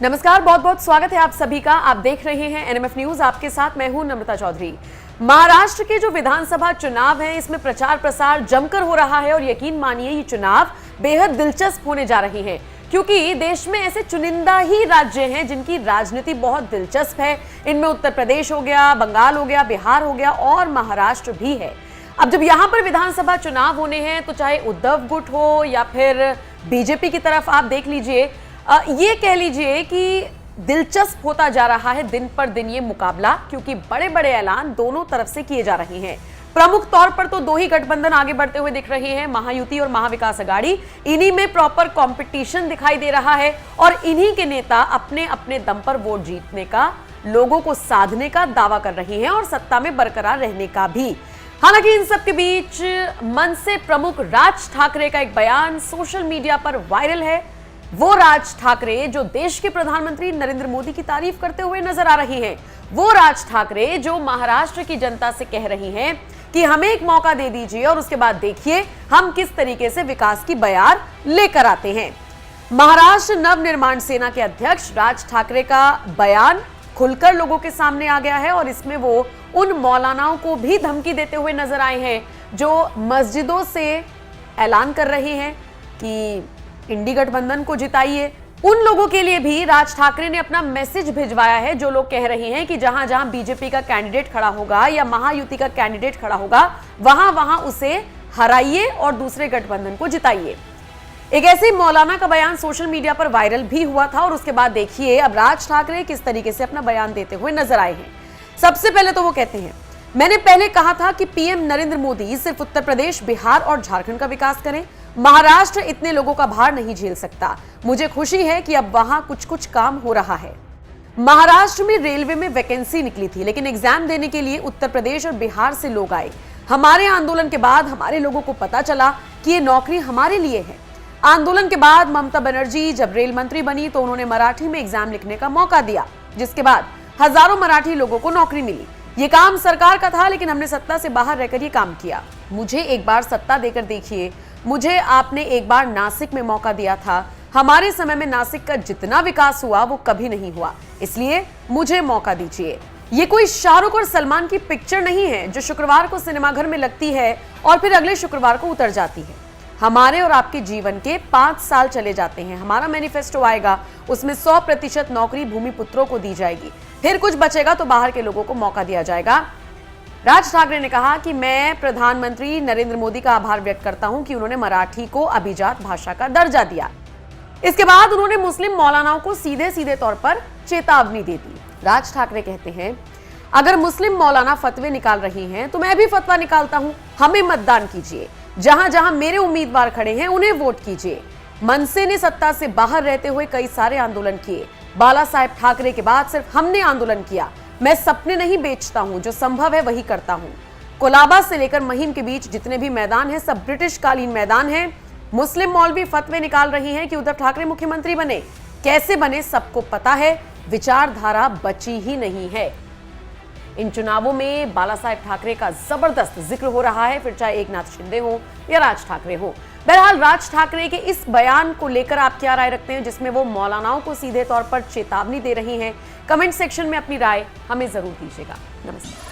नमस्कार, बहुत बहुत स्वागत है आप सभी का। आप देख रहे हैं एनएमएफ न्यूज। आपके साथ मैं हूं नम्रता चौधरी। महाराष्ट्र के जो विधानसभा चुनाव हैं, इसमें प्रचार प्रसार जमकर हो रहा है और यकीन मानिए ये चुनाव बेहद दिलचस्प होने जा रहे हैं, क्योंकि देश में ऐसे चुनिंदा ही राज्य हैं जिनकी राजनीति बहुत दिलचस्प है। इनमें उत्तर प्रदेश हो गया, बंगाल हो गया, बिहार हो गया और महाराष्ट्र भी है। अब जब यहाँ पर विधानसभा चुनाव होने हैं तो चाहे उद्धव गुट हो या फिर बीजेपी की तरफ आप देख लीजिए, ये कह लीजिए कि दिलचस्प होता जा रहा है दिन पर दिन ये मुकाबला, क्योंकि बड़े बड़े ऐलान दोनों तरफ से किए जा रहे हैं। प्रमुख तौर पर तो दो ही गठबंधन आगे बढ़ते हुए दिख रहे हैं, महायुति और महाविकास अघाड़ी। इन्हीं में प्रॉपर कंपटीशन दिखाई दे रहा है और इन्हीं के नेता अपने अपने दम पर वोट जीतने का, लोगों को साधने का दावा कर रहे हैं और सत्ता में बरकरार रहने का भी। हालांकि इन सब के बीच मनसे प्रमुख राज ठाकरे का एक बयान सोशल मीडिया पर वायरल है। वो राज ठाकरे जो देश के प्रधानमंत्री नरेंद्र मोदी की तारीफ करते हुए नजर आ रही हैं, वो राज ठाकरे जो महाराष्ट्र की जनता से कह रही हैं कि हमें एक मौका दे दीजिए और उसके बाद देखिए हम किस तरीके से विकास की बयार लेकर आते हैं। महाराष्ट्र नवनिर्माण सेना के अध्यक्ष राज ठाकरे का बयान खुलकर लोगों के सामने आ गया है और इसमें वो उन मौलानाओं को भी धमकी देते हुए नजर आए हैं जो मस्जिदों से ऐलान कर रहे हैं कि इंडी गठबंधन को जिताइए। उन लोगों के लिए भी राज ठाकरे ने अपना मैसेज भिजवाया है जो लोग कह रहे हैं कि जहां जहां बीजेपी का कैंडिडेट खड़ा होगा या महायुति का कैंडिडेट खड़ा होगा, वहां वहां उसे हराइए और दूसरे गठबंधन को जिताइए। एक ऐसे मौलाना का बयान सोशल मीडिया पर वायरल भी हुआ था और उसके बाद देखिए अब राज ठाकरे किस तरीके से अपना बयान देते हुए नजर आए हैं। सबसे पहले तो वो कहते हैं, मैंने पहले कहा था कि पीएम नरेंद्र मोदी सिर्फ उत्तर प्रदेश, बिहार और झारखंड का विकास करें। महाराष्ट्र इतने लोगों का भार नहीं झेल सकता। मुझे खुशी है कि अब वहां कुछ कुछ काम हो रहा है। महाराष्ट्र में रेलवे में वैकेंसी निकली थी, लेकिन एग्जाम देने के लिए उत्तर प्रदेश और बिहार से लोग आए। हमारे आंदोलन के बाद हमारे लोगों को पता चला कि ये नौकरी हमारे लिए है। आंदोलन के बाद ममता बनर्जी जब रेल मंत्री बनी तो उन्होंने मराठी में एग्जाम लिखने का मौका दिया, जिसके बाद हजारों मराठी लोगों को नौकरी मिली। ये काम सरकार का था, लेकिन हमने सत्ता से बाहर रहकर ये काम किया। मुझे एक बार सत्ता देकर देखिए। मुझे आपने एक बार नासिक में मौका दिया था। हमारे समय में नासिक का जितना विकास हुआ वो कभी नहीं हुआ, इसलिए मुझे मौका दीजिए। ये कोई शाहरुख और सलमान की पिक्चर नहीं है जो शुक्रवार को सिनेमाघर में लगती है और फिर अगले शुक्रवार को उतर जाती है। हमारे और आपके जीवन के 5 साल चले जाते हैं। हमारा मैनिफेस्टो आएगा, उसमें 100% नौकरी भूमिपुत्रों को दी जाएगी, फिर कुछ बचेगा तो बाहर के लोगों को मौका दिया जाएगा। राज ठाकरे ने कहा कि मैं प्रधानमंत्री नरेंद्र मोदी का आभार व्यक्त करता हूं कि उन्होंने मराठी को अभिजात भाषा का दर्जा दिया। इसके बाद उन्होंने मुस्लिम मौलानाओं को सीधे सीधे तौर पर चेतावनी दे दी। राज ठाकरे कहते हैं, अगर मुस्लिम मौलाना फतवे निकाल रही हैं तो मैं भी फतवा निकालता हूं। हमें मतदान कीजिए, जहां जहां मेरे उम्मीदवार खड़े हैं उन्हें वोट कीजिए। मनसे ने सत्ता से बाहर रहते हुए कई सारे आंदोलन किए। बाला साहेब ठाकरे के बाद सिर्फ हमने आंदोलन किया। मैं सपने नहीं बेचता हूं, जो संभव है वही करता हूं। कोलाबा से लेकर महिम के बीच जितने भी मैदान हैं सब ब्रिटिश कालीन मैदान हैं। मुस्लिम मौलवी फतवे निकाल रही हैं कि उद्धव ठाकरे मुख्यमंत्री बने। कैसे बने सबको पता है, विचारधारा बची ही नहीं है। इन चुनावों में बाला साहेब ठाकरे का जबरदस्त जिक्र हो रहा है, फिर चाहे एकनाथ शिंदे हो या राज ठाकरे हो। बहरहाल राज ठाकरे के इस बयान को लेकर आप क्या राय रखते हैं, जिसमें वो मौलानाओं को सीधे तौर पर चेतावनी दे रही हैं? कमेंट सेक्शन में अपनी राय हमें जरूर दीजिएगा। नमस्कार।